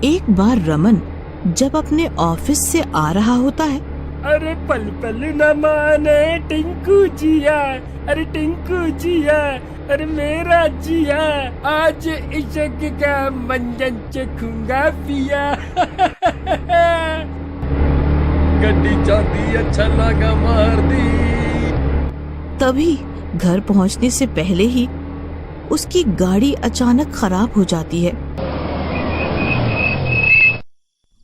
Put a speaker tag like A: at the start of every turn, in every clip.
A: एक बार रमन जब अपने ऑफिस से आ रहा होता है,
B: अरे पल पल न माने टिंकू जिया, अरे टिंकू जिया, अरे मेरा जिया, आज इश्क का मंजन चखूंगा पिया। गड्डी चांदी अच्छा लगा मार दी।
A: तभी घर पहुंचने से पहले ही उसकी गाड़ी अचानक खराब हो जाती है।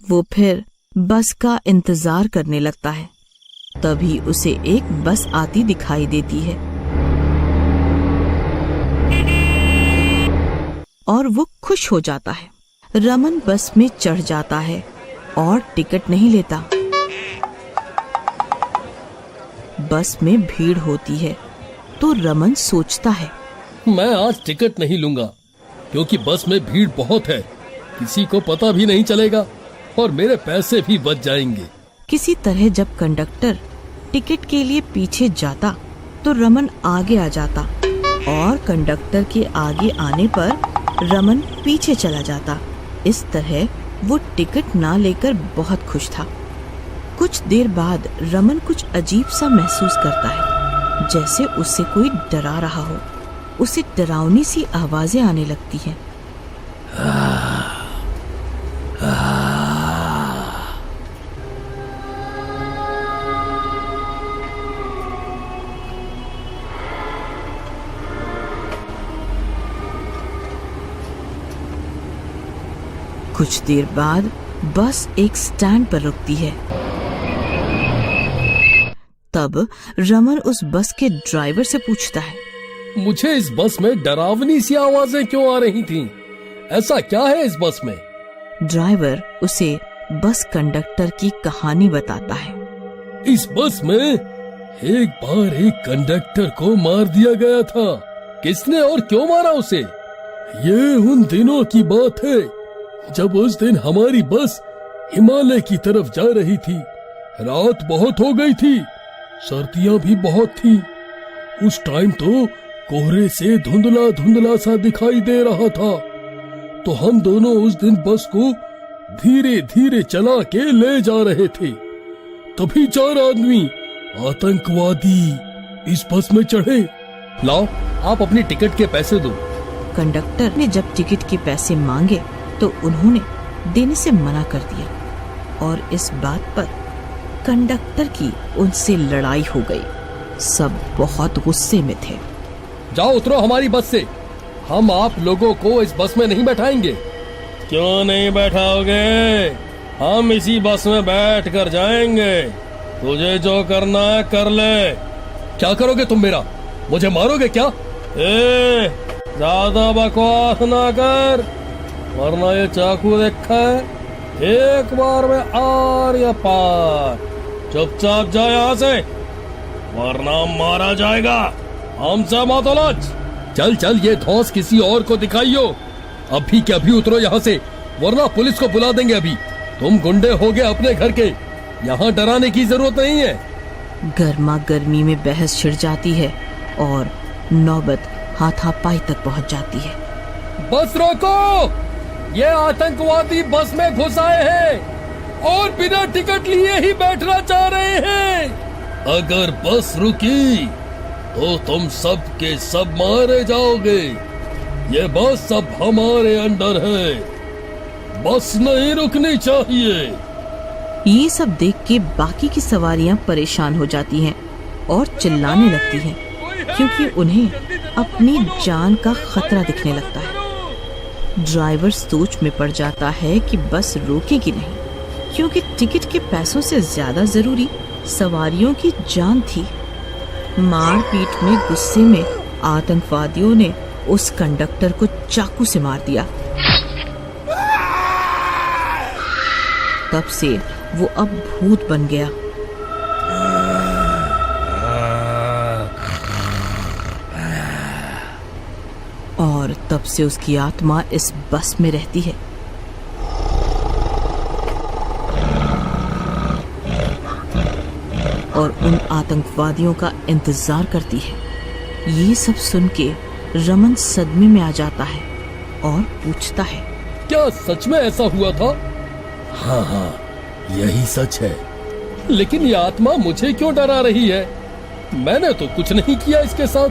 A: वो फिर बस का इंतजार करने लगता है। तभी उसे एक बस आती दिखाई देती है और वो खुश हो जाता है। रमन बस में चढ़ जाता है और टिकट नहीं लेता। बस में भीड़ होती है तो रमन सोचता है,
C: मैं आज टिकट नहीं लूंगा क्योंकि बस में भीड़ बहुत है, किसी को पता भी नहीं चलेगा और मेरे पैसे भी बच जाएंगे।
A: किसी तरह जब कंडक्टर टिकट के लिए पीछे जाता तो रमन आगे आ जाता और कंडक्टर के आगे आने पर रमन पीछे चला जाता। इस तरह वो टिकट ना लेकर बहुत खुश था। कुछ देर बाद रमन कुछ अजीब सा महसूस करता है, जैसे उससे कोई डरा रहा हो। उसे डरावनी सी आवाजें आने लगती हैं। कुछ देर बाद बस एक स्टैंड पर रुकती है। तब रमन उस बस के ड्राइवर से पूछता है,
C: मुझे इस बस में डरावनी सी आवाजें क्यों आ रही थीं? ऐसा क्या है इस बस में?
A: ड्राइवर उसे बस कंडक्टर की कहानी बताता है।
C: इस बस में एक बार एक कंडक्टर को मार दिया गया था। किसने और क्यों मारा उसे? ये उन दिनों की बात है जब उस दिन हमारी बस हिमालय की तरफ जा रही थी। रात बहुत हो गई थी, सर्दियां भी बहुत थी। उस टाइम तो कोहरे से धुंधला धुंधला सा दिखाई दे रहा था। तो हम दोनों उस दिन बस को धीरे धीरे चला के ले जा रहे थे। तभी 4 आदमी आतंकवादी इस बस में चढ़े। लाओ, आप अपनी टिकट के पैसे दो।
A: कंडक्टर ने जब टिकट के पैसे मांगे तो उन्होंने देने से मना कर दिया और इस बात पर कंडक्टर की उनसे लड़ाई हो गई। सब बहुत गुस्से में थे।
C: जाओ उतरो हमारी बस से, हम आप लोगों को इस बस में नहीं बैठाएंगे। क्यों नहीं बैठाओगे? हम इसी बस में बैठ कर जाएंगे। तुझे जो करना है कर ले। क्या करोगे तुम मेरा? मुझे मारोगे क्या? ज्यादा बकवास ना कर, वरना ये चाकू देखा है, एक बार में आर या पार। चुपचाप जा यहाँ से, वरना मारा जाएगा। हमसे मत उलझ। चल चल, ये धौंस किसी और को दिखाइयो। अभी के अभी उतरो यहाँ से, वरना पुलिस को बुला देंगे। अभी तुम गुंडे हो गए अपने घर के, यहाँ डराने की जरूरत नहीं है।
A: गर्मा गर्मी में बहस छिड़ जाती है और नौबत हाथापाई तक पहुँच जाती है।
C: बस रोको, ये आतंकवादी बस में घुस आए हैं और बिना टिकट लिए ही बैठना चाह रहे हैं। अगर बस रुकी तो तुम सब के सब मारे जाओगे। ये बस अब हमारे अंडर है, बस नहीं रुकनी चाहिए।
A: ये सब देख के बाकी की सवारियां परेशान हो जाती हैं और चिल्लाने लगती हैं, क्योंकि उन्हें अपनी जान का खतरा दिखने लगता है। ड्राइवर सोच में पड़ जाता है कि बस रोकेगी नहीं, क्योंकि टिकट के पैसों से ज्यादा जरूरी सवारियों की जान थी। मारपीट में गुस्से में आतंकवादियों ने उस कंडक्टर को चाकू से मार दिया। तब से वो अब भूत बन गया। और तब से उसकी आत्मा इस बस में रहती है। और उन आतंकवादियों का इंतजार करती है। ये सब सुन के रमन सदमे में आ जाता है और पूछता है,
C: क्या सच में ऐसा हुआ था? हाँ हाँ, यही सच है। लेकिन ये आत्मा मुझे क्यों डरा रही है? मैंने तो कुछ नहीं किया इसके साथ।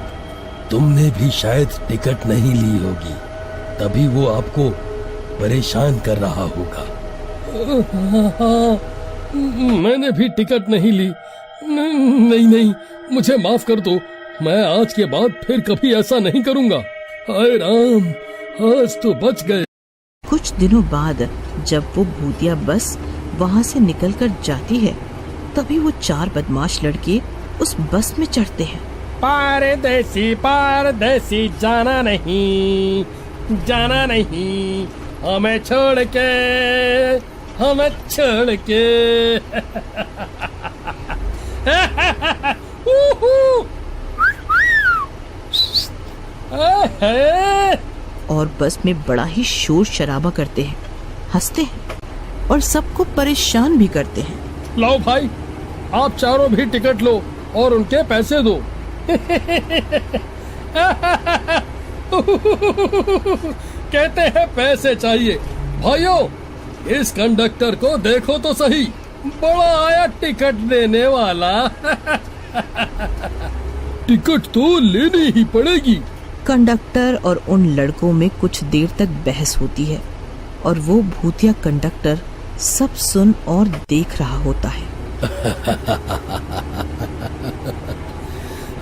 C: तुमने भी शायद टिकट नहीं ली होगी, तभी वो आपको परेशान कर रहा होगा। मैंने भी टिकट नहीं ली। नहीं, मुझे माफ कर दो। मैं आज के बाद फिर कभी ऐसा नहीं करूंगा। हाय राम, आज तो बच गए।
A: कुछ दिनों बाद जब वो भूतिया बस वहाँ से निकलकर जाती है, तभी वो 4 बदमाश लड़के उस बस में चढ़ते हैं।
B: पारदेसी जाना नहीं, हमें छोड़ के
A: और बस में बड़ा ही शोर शराबा करते हैं, हंसते हैं और सबको परेशान भी करते हैं।
C: लो भाई, आप चारों भी टिकट लो और उनके पैसे दो। कहते हैं पैसे चाहिए। भाइयों, इस कंडक्टर को देखो तो सही, बड़ा आया टिकट देने वाला। टिकट तो लेनी ही पड़ेगी।
A: कंडक्टर और उन लड़कों में कुछ देर तक बहस होती है और वो भूतिया कंडक्टर सब सुन और देख रहा होता है।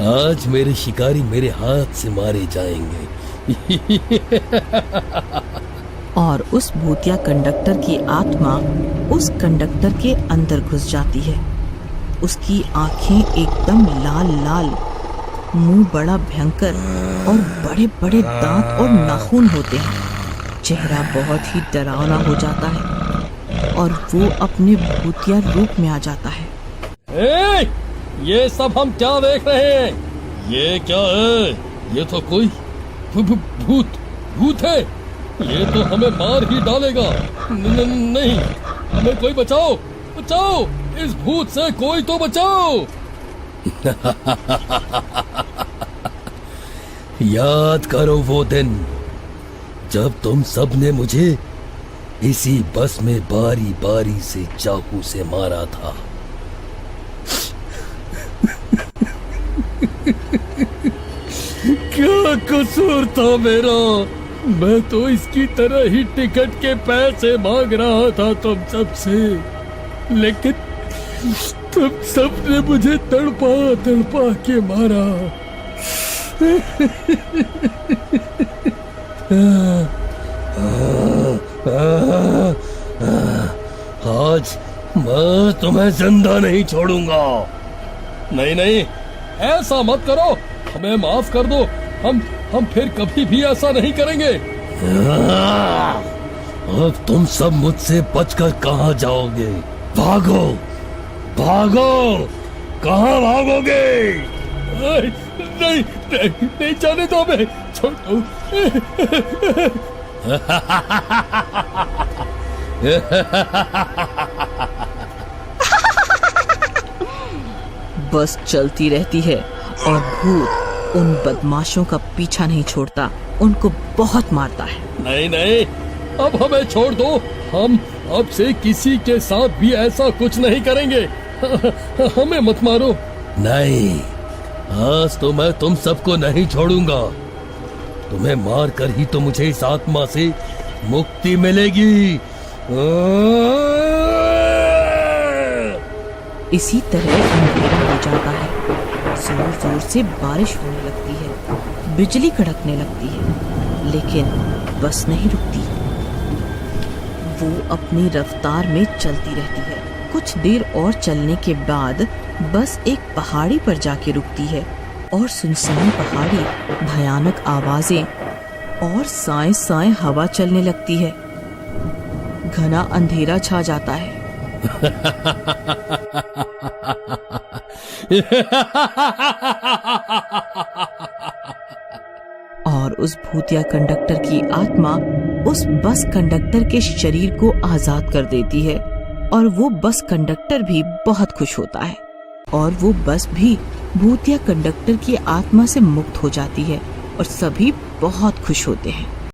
C: आज मेरे शिकारी मेरे हाथ से मारे जाएंगे।
A: और उस भूतिया कंडक्टर की आत्मा उस कंडक्टर के अंदर घुस जाती है। उसकी आंखें एकदम लाल लाल, मुंह बड़ा भयंकर और बड़े बड़े दांत और नाखून होते हैं। चेहरा बहुत ही डरावना हो जाता है और वो अपने भूतिया रूप में आ जाता है।
C: ये सब हम क्या देख रहे हैं? ये क्या है? ये तो कोई भूत है। ये तो हमें मार ही डालेगा। नहीं, हमें कोई बचाओ, इस भूत से कोई तो बचाओ। याद करो वो दिन जब तुम सब ने मुझे इसी बस में बारी बारी से चाकू से मारा था। क्या कसूर था मेरा? मैं तो इसकी तरह ही टिकट के पैसे मांग रहा था तुम सब से, लेकिन तुम सब ने मुझे तड़पा के मारा। आज मैं तुम्हें जिंदा नहीं छोड़ूंगा। नहीं, ऐसा मत करो, हमें माफ कर दो। हम फिर कभी भी ऐसा नहीं करेंगे। अब तुम सब मुझसे बचकर कहाँ जाओगे? भागो, कहाँ भागोगे? नहीं जाने दो, हमें छोड़ दो।
A: बस चलती रहती है और भूत उन बदमाशों का पीछा नहीं छोड़ता, उनको बहुत मारता है।
C: नहीं, अब हमें छोड़ दो। हम अब से किसी के साथ भी ऐसा कुछ नहीं करेंगे। हमें मत मारो। नहीं, आज तो मैं तुम सबको नहीं छोड़ूंगा। तुम्हें मार कर ही तो मुझे इस आत्मा से मुक्ति मिलेगी।
A: इसी तरह अंधेरा हो जाता है। जोर जोर से बारिश होने लगती है, बिजली कड़कने लगती है, लेकिन बस नहीं रुकती। वो अपनी रफ्तार में चलती रहती है। कुछ देर और चलने के बाद बस एक पहाड़ी पर जाके रुकती है और सुनसान पहाड़ी, भयानक आवाजें और साए साए हवा चलने लगती है। घना अंधेरा छा जाता है। और उस भूतिया कंडक्टर की आत्मा उस बस कंडक्टर के शरीर को आजाद कर देती है और वो बस कंडक्टर भी बहुत खुश होता है और वो बस भी भूतिया कंडक्टर की आत्मा से मुक्त हो जाती है और सभी बहुत खुश होते हैं।